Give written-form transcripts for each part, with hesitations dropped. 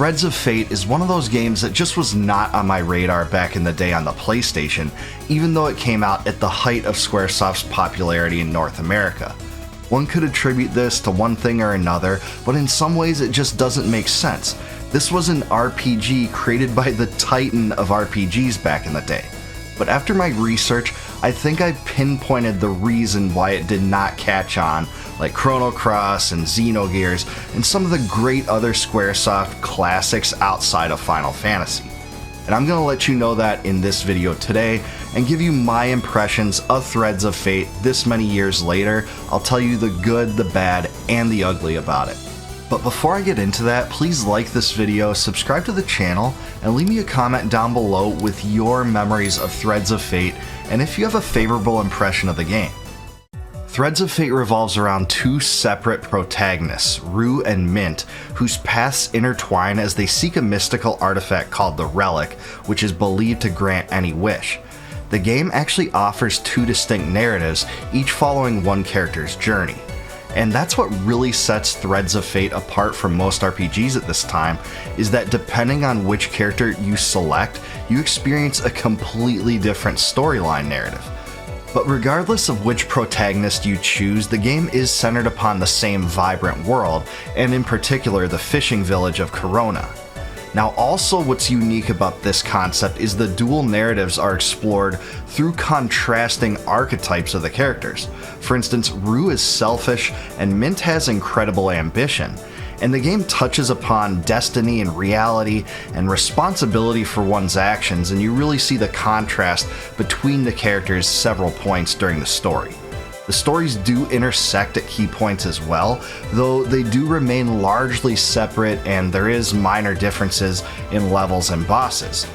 Threads of Fate is one of those games that just was not on my radar back in the day on the PlayStation, even though it came out at the height of Squaresoft's popularity in North America. One could attribute this to one thing or another, but in some ways it just doesn't make sense. This was an RPG created by the titan of RPGs back in the day. But after my research, I think I pinpointed the reason why it did not catch on, like Chrono Cross and Xenogears, and some of the great other Squaresoft classics outside of Final Fantasy. And I'm going to let you know that in this video today, and give you my impressions of Threads of Fate this many years later. I'll tell you the good, the bad, and the ugly about it. But before I get into that, please like this video, subscribe to the channel, and leave me a comment down below with your memories of Threads of Fate, and if you have a favorable impression of the game. Threads of Fate revolves around two separate protagonists, Rue and Mint, whose paths intertwine as they seek a mystical artifact called the Relic, which is believed to grant any wish. The game actually offers two distinct narratives, each following one character's journey. And that's what really sets Threads of Fate apart from most RPGs at this time, is that depending on which character you select, you experience a completely different storyline narrative. But regardless of which protagonist you choose, the game is centered upon the same vibrant world, and in particular the fishing village of Corona. Now also what's unique about this concept is the dual narratives are explored through contrasting archetypes of the characters. For instance, Rue is selfish and Mint has incredible ambition, and the game touches upon destiny and reality and responsibility for one's actions, and you really see the contrast between the characters several points during the story. The stories do intersect at key points as well, though they do remain largely separate and there is minor differences in levels and bosses.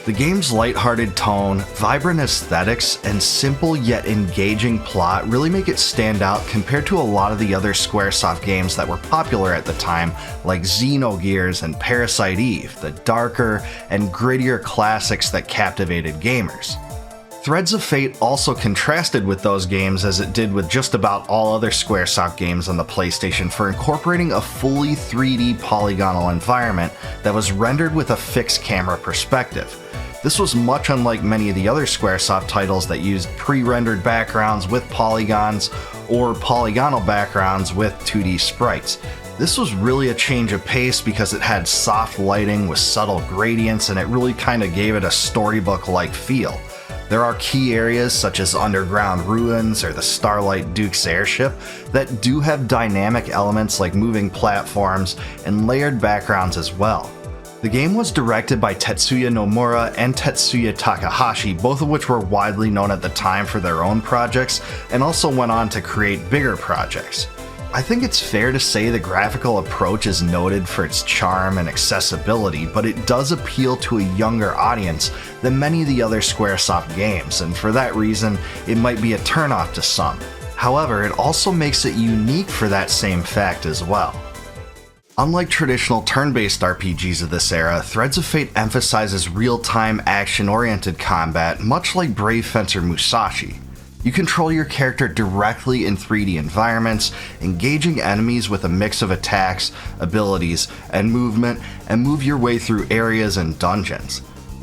The game's lighthearted tone, vibrant aesthetics, and simple yet engaging plot really make it stand out compared to a lot of the other Squaresoft games that were popular at the time, like Xenogears and Parasite Eve, the darker and grittier classics that captivated gamers. Threads of Fate also contrasted with those games as it did with just about all other Squaresoft games on the PlayStation for incorporating a fully 3D polygonal environment that was rendered with a fixed camera perspective. This was much unlike many of the other Squaresoft titles that used pre-rendered backgrounds with polygons or polygonal backgrounds with 2D sprites. This was really a change of pace because it had soft lighting with subtle gradients, and it really kind of gave it a storybook-like feel. There are key areas such as underground ruins or the Starlight Duke's airship that do have dynamic elements like moving platforms and layered backgrounds as well. The game was directed by Tetsuya Nomura and Tetsuya Takahashi, both of which were widely known at the time for their own projects and also went on to create bigger projects. I think it's fair to say the graphical approach is noted for its charm and accessibility, but it does appeal to a younger audience than many of the other Squaresoft games, and for that reason, it might be a turnoff to some. However, it also makes it unique for that same fact as well. Unlike traditional turn-based RPGs of this era, Threads of Fate emphasizes real-time action-oriented combat, much like Brave Fencer Musashi. You control your character directly in 3D environments, engaging enemies with a mix of attacks, abilities, and movement, and move your way through areas and dungeons.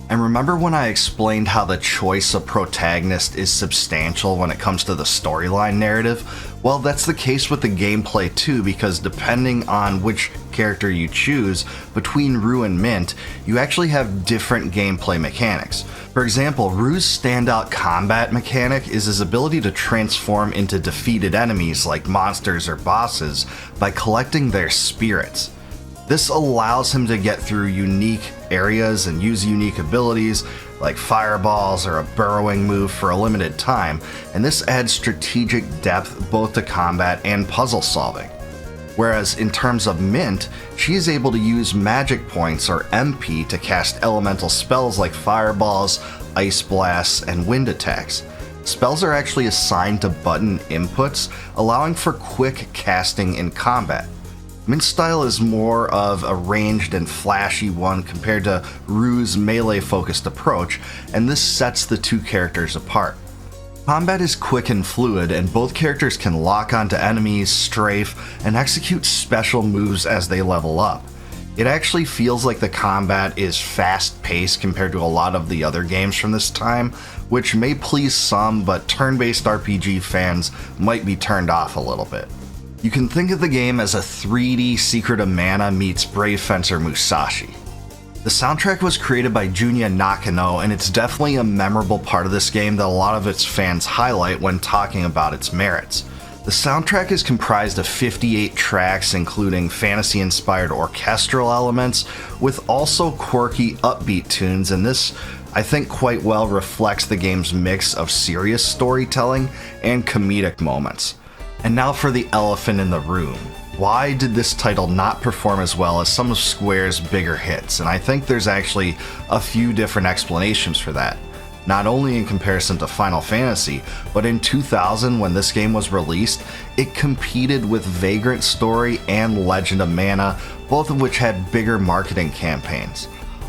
And remember when I explained how the choice of protagonist is substantial when it comes to the storyline narrative? Well, that's the case with the gameplay too, because depending on which character you choose between Rue and Mint, you actually have different gameplay mechanics. For example, Rue's standout combat mechanic is his ability to transform into defeated enemies like monsters or bosses by collecting their spirits. This allows him to get through unique areas and use unique abilities like fireballs or a burrowing move for a limited time, and this adds strategic depth both to combat and puzzle solving. Whereas in terms of Mint, she is able to use magic points or MP to cast elemental spells like fireballs, ice blasts, and wind attacks. Spells are actually assigned to button inputs, allowing for quick casting in combat. Mint's style is more of a ranged and flashy one compared to Rue's melee-focused approach, and this sets the two characters apart. Combat is quick and fluid, and both characters can lock onto enemies, strafe, and execute special moves as they level up. It actually feels like the combat is fast-paced compared to a lot of the other games from this time, which may please some, but turn-based RPG fans might be turned off a little bit. You can think of the game as a 3D Secret of Mana meets Brave Fencer Musashi. The soundtrack was created by Junya Nakano, and it's definitely a memorable part of this game that a lot of its fans highlight when talking about its merits. The soundtrack is comprised of 58 tracks, including fantasy-inspired orchestral elements, with also quirky, upbeat tunes, and this, I think, quite well reflects the game's mix of serious storytelling and comedic moments. And now for the elephant in the room. Why did this title not perform as well as some of Square's bigger hits? And I think there's actually a few different explanations for that. Not only in comparison to Final Fantasy, but in 2000 when this game was released, it competed with Vagrant Story and Legend of Mana, both of which had bigger marketing campaigns.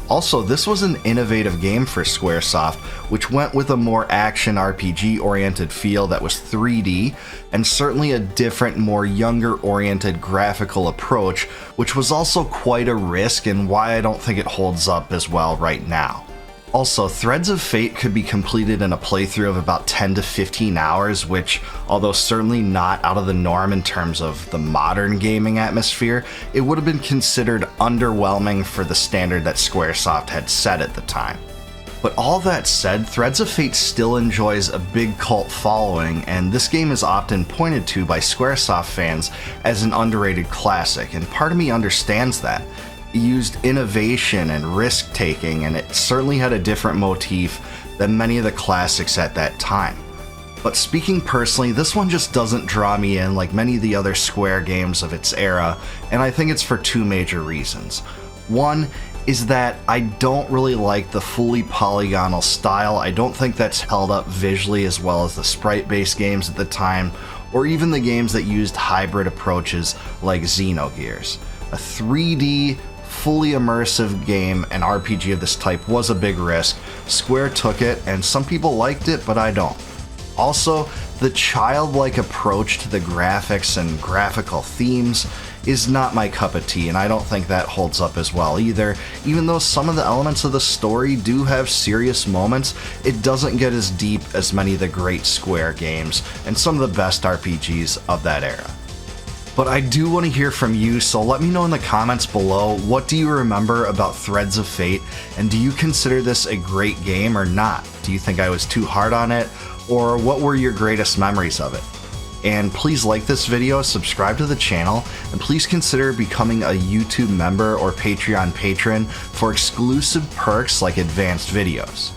Also, this was an innovative game for Squaresoft, which went with a more action RPG oriented feel that was 3D, and certainly a different, more younger oriented graphical approach, which was also quite a risk and why I don't think it holds up as well right now. Also, Threads of Fate could be completed in a playthrough of about 10 to 15 hours, which, although certainly not out of the norm in terms of the modern gaming atmosphere, it would have been considered underwhelming for the standard that Squaresoft had set at the time. But all that said, Threads of Fate still enjoys a big cult following, and this game is often pointed to by Squaresoft fans as an underrated classic, and part of me understands that. It used innovation and risk-taking, and it certainly had a different motif than many of the classics at that time. But speaking personally, this one just doesn't draw me in like many of the other Square games of its era, and I think it's for two major reasons. One is that I don't really like the fully polygonal style. I don't think that's held up visually as well as the sprite-based games at the time, or even the games that used hybrid approaches like Xenogears. A 3D, fully immersive game and RPG of this type was a big risk. Square took it, and some people liked it, but I don't. Also, the childlike approach to the graphics and graphical themes is not my cup of tea, and I don't think that holds up as well either. Even though some of the elements of the story do have serious moments, it doesn't get as deep as many of the great Square games and some of the best RPGs of that era. But I do want to hear from you, so let me know in the comments below, what do you remember about Threads of Fate, and do you consider this a great game or not? Do you think I was too hard on it, or what were your greatest memories of it? And please like this video, subscribe to the channel, and please consider becoming a YouTube member or Patreon patron for exclusive perks like advanced videos.